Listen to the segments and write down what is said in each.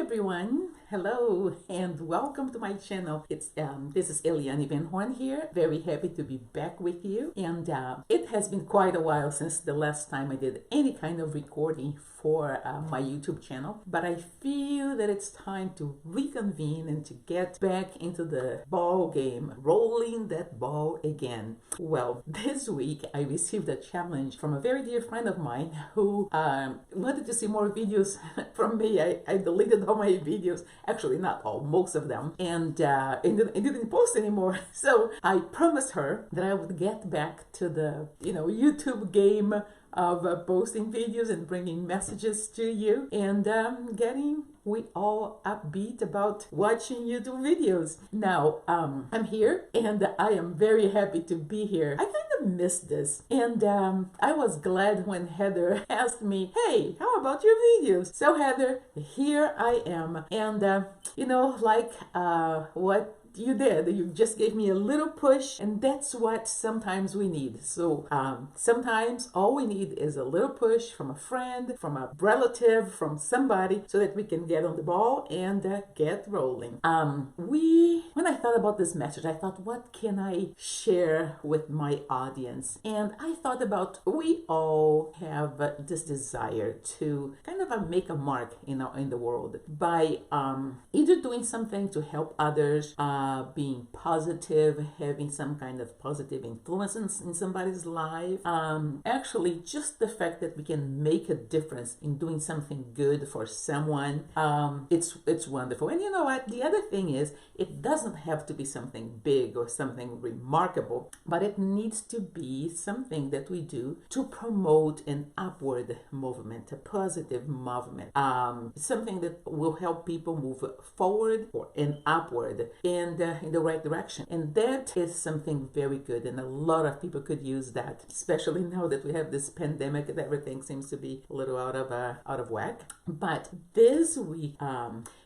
everyone. Hello and welcome to my channel. This is Eliane Van Horn here. Very happy to be back with you. And it has been quite a while since the last time I did any kind of recording for my YouTube channel. But I feel that it's time to reconvene and to get back into the ball game, rolling that ball again. Well, this week I received a challenge from a very dear friend of mine who wanted to see more videos from me. I deleted all my videos, actually not all, most of them, and didn't post anymore. So I promised her that I would get back to the YouTube game of posting videos and bringing messages to you and getting we all upbeat about watching YouTube videos. Now, I'm here and I am very happy to be here. I kind of missed this, and I was glad when Heather asked me, hey, how about your videos? So Heather, here I am, and what you did. You just gave me a little push, and that's what sometimes we need. So sometimes all we need is a little push from a friend, from a relative, from somebody, so that we can get on the ball and get rolling. When I thought about this message, I thought, what can I share with my audience? And I thought about, we all have this desire to kind of make a mark in the world by either doing something to help others, being positive, having some kind of positive influence in somebody's life. Actually, just the fact that we can make a difference in doing something good for someone, it's wonderful. And you know what? The other thing is, it doesn't have to be something big or something remarkable, but it needs to be something that we do to promote an upward movement, a positive movement, something that will help people move forward and upward and in the right direction. And that is something very good, and a lot of people could use that, especially now that we have this pandemic and everything seems to be a little out of whack. But this week,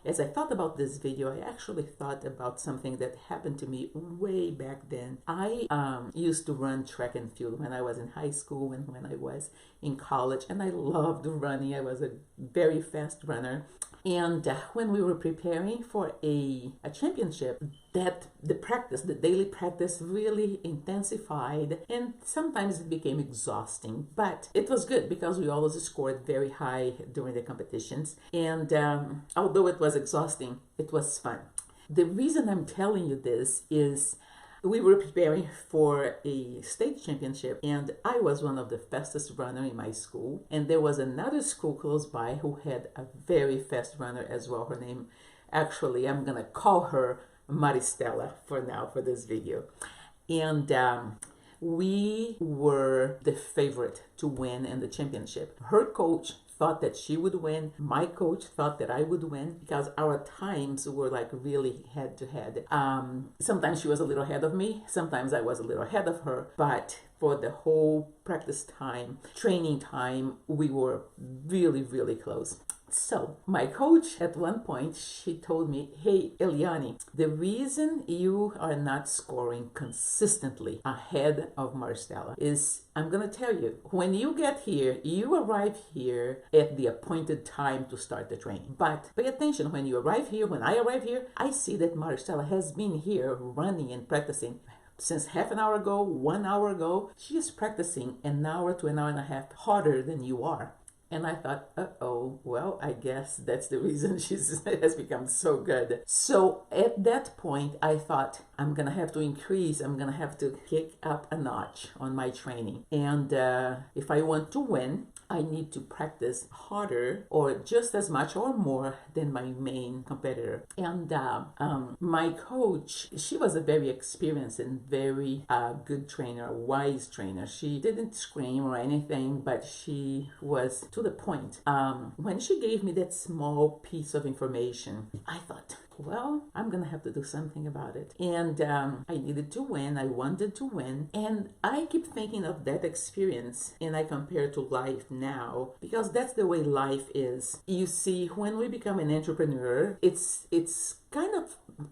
as I thought about this video, I actually thought about something that happened to me way back then. I used to run track and field when I was in high school and when I was in college, and I loved running. I was a very fast runner. And when we were preparing for a championship, that the daily practice really intensified, and sometimes it became exhausting. But it was good because we always scored very high during the competitions. And although it was exhausting, it was fun. The reason I'm telling you this is we were preparing for a state championship, and I was one of the fastest runner in my school. And there was another school close by who had a very fast runner as well. Her name, actually, I'm going to call her Maristella for now for this video. And we were the favorite to win in the championship. Her coach thought that she would win. My coach thought that I would win because our times were like really head to head. Sometimes she was a little ahead of me. Sometimes I was a little ahead of her. But for the whole practice time, training time, we were really, really close. So my coach at one point, she told me, hey, Eliane, the reason you are not scoring consistently ahead of Maristella is, I'm going to tell you, when you get here, you arrive here at the appointed time to start the training. But pay attention, when you arrive here, when I arrive here, I see that Maristella has been here running and practicing since half an hour ago, 1 hour ago. She is practicing an hour to an hour and a half harder than you are. And I thought, uh-oh, well, I guess that's the reason she has become so good. So at that point, I thought, I'm going to have to increase, I'm going to have to kick up a notch on my training. And if I want to win, I need to practice harder or just as much or more than my main competitor. And my coach, she was a very experienced and very good trainer, wise trainer. She didn't scream or anything, but she was to the point. When she gave me that small piece of information, I thought, well, I'm gonna have to do something about it. And I needed to win. I wanted to win. And I keep thinking of that experience and I compare to life now, because that's the way life is. You see, when we become an entrepreneur, it's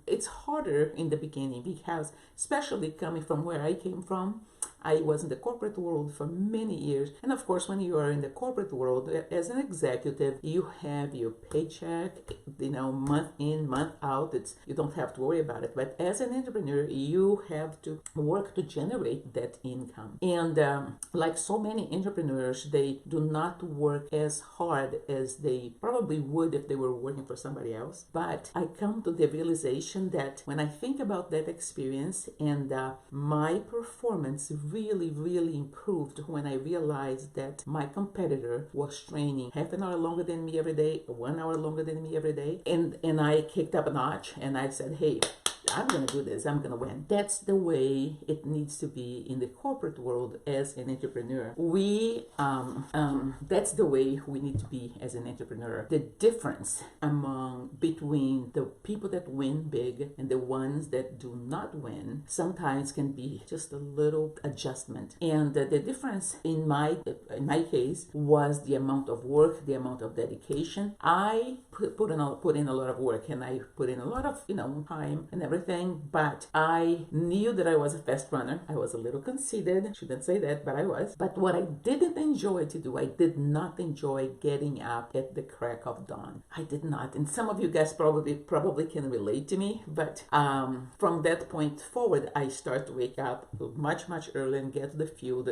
it's harder in the beginning because, especially coming from where I came from, I was in the corporate world for many years. And of course, when you are in the corporate world as an executive, you have your paycheck, month in, month out. You don't have to worry about it. But as an entrepreneur, you have to work to generate that income. And like so many entrepreneurs, they do not work as hard as they probably would if they were working for somebody else. But I come to the realization that when I think about that experience, and my performance really, really improved when I realized that my competitor was training half an hour longer than me every day, 1 hour longer than me every day. And I kicked up a notch and I said, hey, I'm going to do this. I'm going to win. That's the way it needs to be in the corporate world as an entrepreneur. That's the way we need to be as an entrepreneur. The difference between the people that win big and the ones that do not win sometimes can be just a little adjustment. And the difference in my case was the amount of work, the amount of dedication. I put in a lot of work, and I put in a lot of time and everything, but I knew that I was a fast runner. I was a little conceited, shouldn't say that, but I was. But what I didn't enjoy to do, I did not enjoy getting up at the crack of dawn. I did not, and some of you guys probably can relate to me, but from that point forward, I start to wake up much earlier and get to the field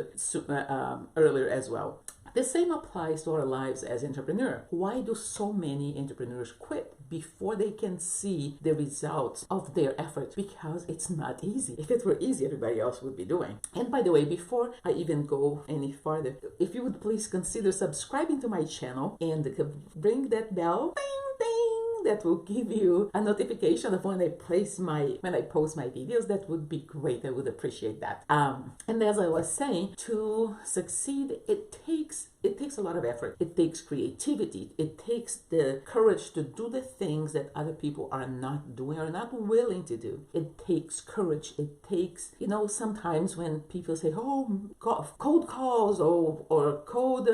earlier as well. The same applies to our lives as entrepreneurs. Why do so many entrepreneurs quit before they can see the results of their efforts? Because it's not easy. If it were easy, everybody else would be doing. And by the way, before I even go any farther, if you would please consider subscribing to my channel and ring that bell, ding, ding, that will give you a notification of when I post my videos. That would be great. I would appreciate that. And as I was saying, to succeed, it takes a lot of effort. It takes creativity. It takes the courage to do the things that other people are not doing or not willing to do. It takes courage. It takes, sometimes when people say, oh, cold calls or cold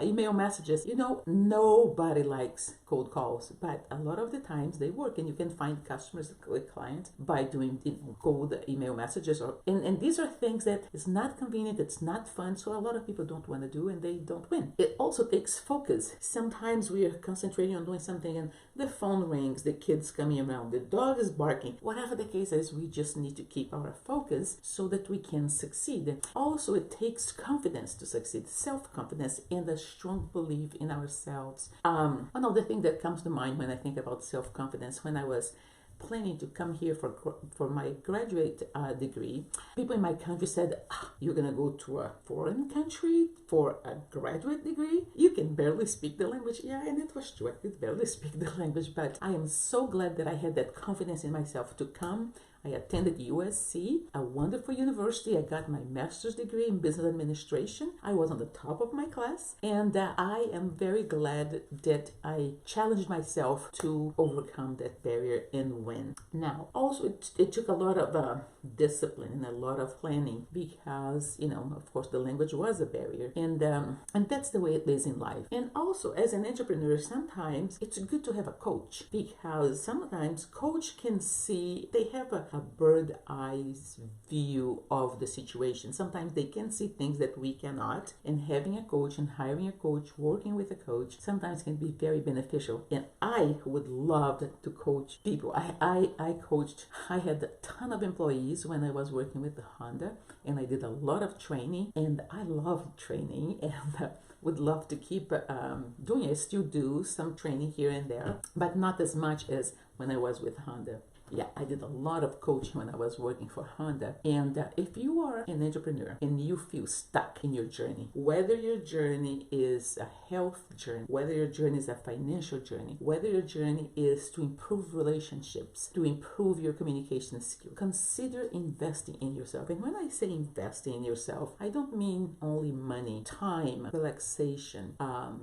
email messages, nobody likes cold calls, but a lot of the times they work, and you can find customers with clients by doing cold email messages, and these are things that is not convenient, it's not fun, so a lot of people don't want to do, and they don't win. It also takes focus. Sometimes we are concentrating on doing something and the phone rings, the kids coming around, the dog is barking, whatever the case is, we just need to keep our focus so that we can succeed. Also, it takes confidence to succeed, self-confidence, and a strong belief in ourselves. One of the things that comes to mind when I think about self-confidence, when I was planning to come here for my graduate degree, people in my country said, you're gonna go to a foreign country for a graduate degree? You can barely speak the language. Yeah, and it was true, I could barely speak the language, but I am so glad that I had that confidence in myself to come. I attended USC, a wonderful university. I got my master's degree in business administration. I was on the top of my class, and I am very glad that I challenged myself to overcome that barrier and win. Now, also, it took a lot of discipline and a lot of planning because, of course, the language was a barrier, and that's the way it is in life. And also, as an entrepreneur, sometimes it's good to have a coach, because sometimes coach can see, they have a bird eyes view of the situation. Sometimes they can see things that we cannot, and having a coach and hiring a coach, working with a coach, sometimes can be very beneficial. And I would love to coach people. I had a ton of employees when I was working with Honda, and I did a lot of training, and I love training, and would love to keep doing it. I still do some training here and there, but not as much as when I was with Honda. Yeah, I did a lot of coaching when I was working for Honda. And if you are an entrepreneur and you feel stuck in your journey, whether your journey is a health journey, whether your journey is a financial journey, whether your journey is to improve relationships, to improve your communication skills, consider investing in yourself. And when I say investing in yourself, I don't mean only money, time, relaxation,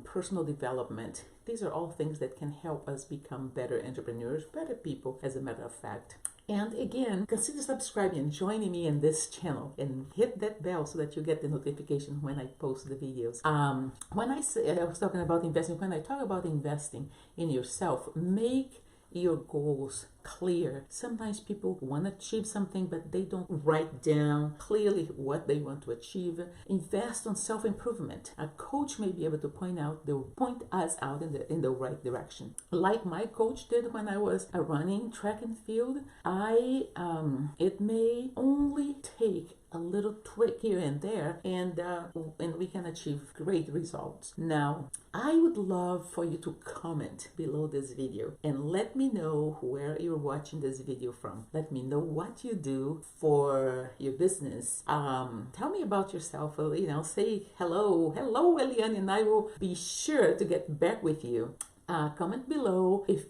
personal development. These are all things that can help us become better entrepreneurs, better people, as a matter of fact. And again, consider subscribing and joining me in this channel, and hit that bell so that you get the notification when I post the videos. When I was talking about investing, when I talk about investing in yourself, make your goals clear. Sometimes people want to achieve something, but they don't write down clearly what they want to achieve. Invest on self-improvement. A coach may be able to point us out in the right direction. Like my coach did when I was running track and field. It may only take a little tweak here and there, and we can achieve great results. Now, I would love for you to comment below this video and let me know where you're watching this video from. Let me know what you do for your business. Tell me about yourself. Say hello, Eliane, and I will be sure to get back with you. Comment below if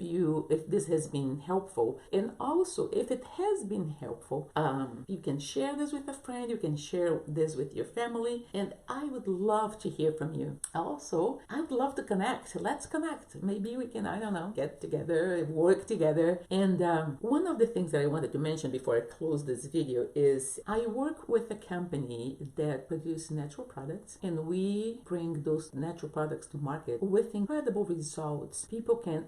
this has been helpful, and also if it has been helpful, you can share this with a friend, you can share this with your family, and I would love to hear from you. Also, I'd love to connect. Let's connect. Maybe we can, I don't know, get together, work together. And one of the things that I wanted to mention before I close this video is I work with a company that produces natural products, and we bring those natural products to market with incredible results. People can,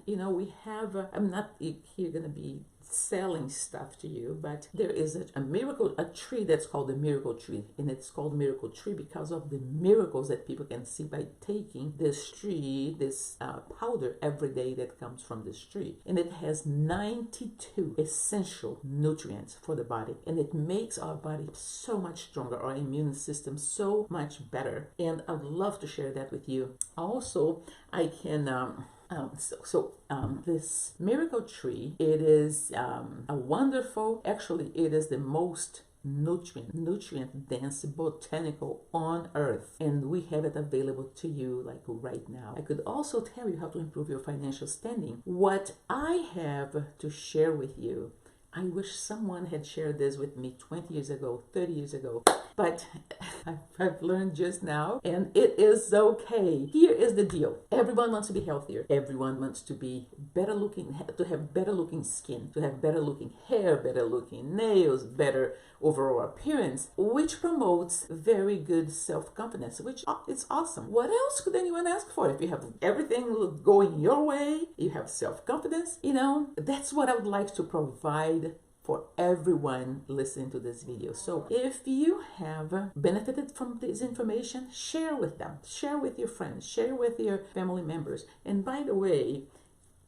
we have, I'm not here going to be selling stuff to you, but there is a tree that's called the miracle tree, and it's called miracle tree because of the miracles that people can see by taking this tree, this powder every day that comes from this tree, and it has 92 essential nutrients for the body, and it makes our body so much stronger, our immune system so much better, and I'd love to share that with you. Also, I can this miracle tree, it is a wonderful, actually it is the most nutrient dense botanical on earth, and we have it available to you like right now. I could also tell you how to improve your financial standing. What I have to share with you, I wish someone had shared this with me 20 years ago, 30 years ago, but I've learned just now, and it is okay. Here is the deal. Everyone wants to be healthier. Everyone wants to be better looking, to have better looking skin, to have better looking hair, better looking nails, better overall appearance, which promotes very good self-confidence, which is awesome. What else could anyone ask for? If you have everything going your way, you have self-confidence, that's what I would like to provide for everyone listening to this video. So if you have benefited from this information, share with them, share with your friends, share with your family members. And by the way,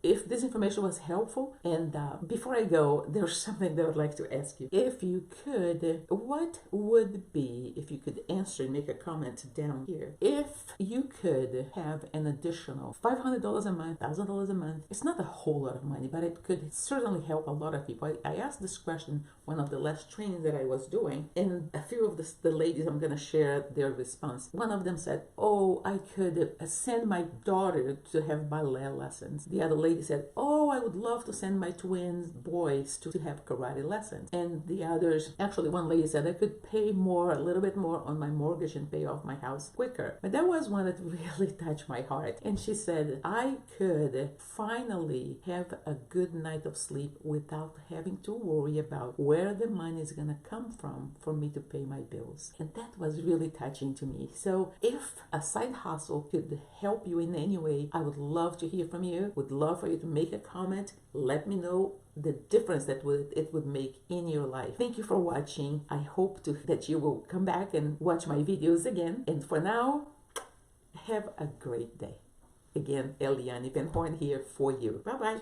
if this information was helpful, and before I go, there's something that I would like to ask you. If you could, what would be, if you could answer and make a comment down here, if you could have an additional $500 a month, $1,000 a month, it's not a whole lot of money, but it could certainly help a lot of people. I asked this question one of the last trainings that I was doing, and a few of the ladies, I'm going to share their response. One of them said, oh, I could send my daughter to have ballet lessons. The other lady said, oh, I would love to send my twin boys to have karate lessons. And the others, actually one lady said, I could pay more, a little bit more on my mortgage and pay off my house quicker. But that was one that really touched my heart. And she said, I could finally have a good night of sleep without having to worry about where the money is going to come from for me to pay my bills. And that was really touching to me. So if a side hustle could help you in any way, I would love to hear from you. Would love for you to make a comment. Let me know the difference that it would make in your life. Thank you for watching. I hope that you will come back and watch my videos again. And for now, have a great day. Again, Eliane Van Horn here for you. Bye-bye.